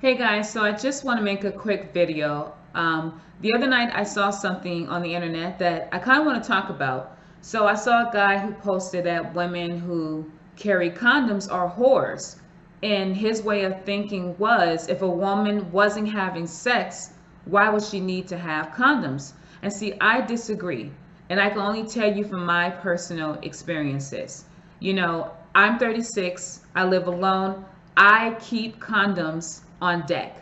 Hey guys, so I just want to make a quick video. The other night I saw something on the internet that I kind of want to talk about. So I saw a guy who posted that women who carry condoms are whores. And his way of thinking was if a woman wasn't having sex, why would she need to have condoms? And see, I disagree. And I can only tell you from my personal experiences. I'm 36, I live alone. I keep condoms on deck.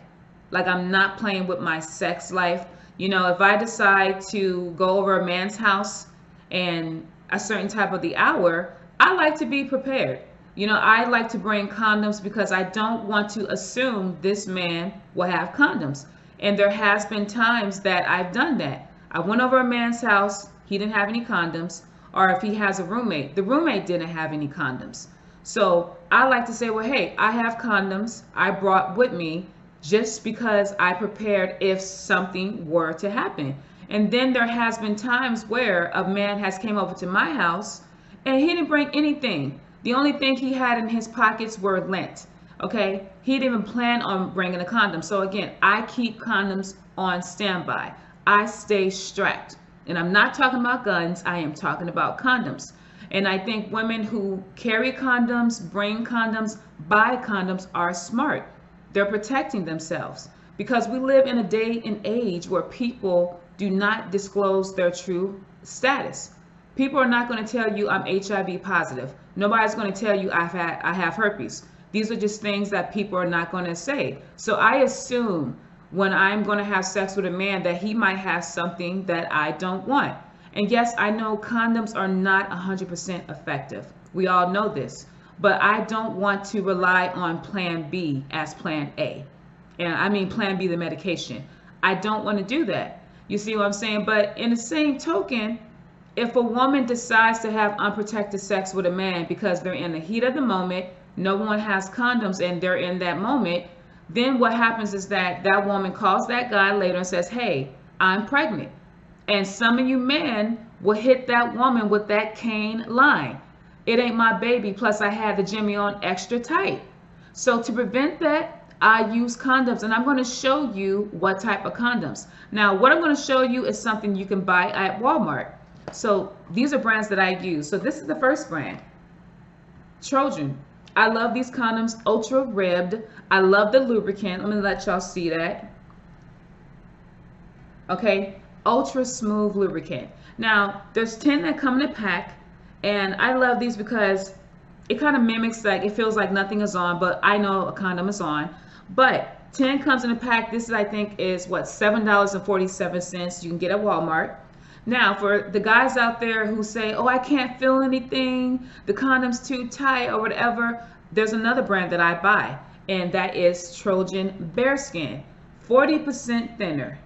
Like, I'm not playing with my sex life. If I decide to go over a man's house and a certain type of the hour, I like to be prepared. I like to bring condoms because I don't want to assume this man will have condoms. And there has been times that I've done that. I went over a man's house, he didn't have any condoms, or if he has a roommate, the roommate didn't have any condoms. So I like to say, well, hey, I have condoms I brought with me just because I prepared if something were to happen. And then there has been times where a man has came over to my house and he didn't bring anything. The only thing he had in his pockets were lint. Okay, he didn't even plan on bringing a condom. So again, I keep condoms on standby. I stay strapped. And I'm not talking about guns, I am talking about condoms. And I think women who carry condoms, bring condoms, buy condoms are smart. They're protecting themselves because we live in a day and age where people do not disclose their true status. People are not going to tell you I'm HIV positive. Nobody's going to tell you I have herpes. These are just things that people are not going to say. So I assume when I'm going to have sex with a man that he might have something that I don't want. And yes, I know condoms are not 100% effective. We all know this. But I don't want to rely on plan B as plan A. And I mean plan B, the medication. I don't want to do that. You see what I'm saying? But in the same token, if a woman decides to have unprotected sex with a man because they're in the heat of the moment, no one has condoms and they're in that moment, then what happens is that that woman calls that guy later and says, hey, I'm pregnant. And some of you men will hit that woman with that cane line. It ain't my baby, plus I had the Jimmy on extra tight. So to prevent that, I use condoms, and I'm going to show you what type of condoms. Now, what I'm going to show you is something you can buy at Walmart. So these are brands that I use. So this is the first brand, Trojan. I love these condoms, ultra ribbed. I love the lubricant. Let me let y'all see that. Okay, ultra smooth lubricant. Now, there's 10 that come in a pack, and I love these because it kind of mimics, like, it feels like nothing is on, but I know a condom is on. But 10 comes in a pack. This is, I think, is what, $7.47 you can get at Walmart. Now, for the guys out there who say, oh, I can't feel anything, the condom's too tight or whatever, there's another brand that I buy, and that is Trojan Bearskin. 40% thinner,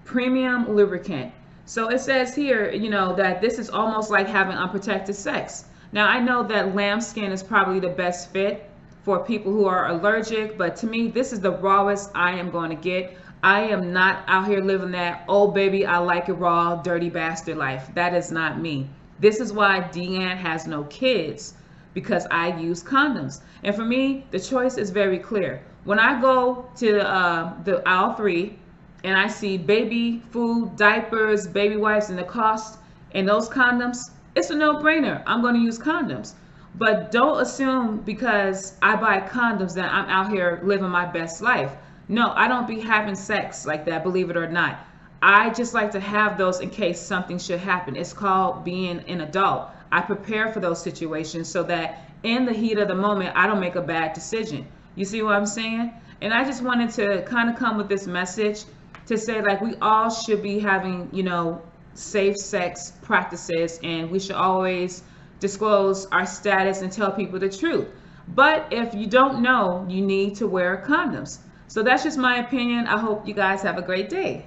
premium lubricant. So it says here, that this is almost like having unprotected sex. Now, I know that lambskin is probably the best fit for people who are allergic, but to me, this is the rawest I am going to get. I am not out here living that, oh baby, I like it raw, dirty bastard life. That is not me. This is why Deanne has no kids, because I use condoms. And for me, the choice is very clear. When I go to the aisle 3 and I see baby food, diapers, baby wipes, and the cost, and those condoms, it's a no-brainer. I'm going to use condoms. But don't assume because I buy condoms that I'm out here living my best life. No, I don't be having sex like that, believe it or not. I just like to have those in case something should happen. It's called being an adult. I prepare for those situations so that in the heat of the moment, I don't make a bad decision. You see what I'm saying? And I just wanted to kind of come with this message to say, like, we all should be having, safe sex practices, and we should always disclose our status and tell people the truth. But if you don't know, you need to wear condoms. So that's just my opinion. I hope you guys have a great day.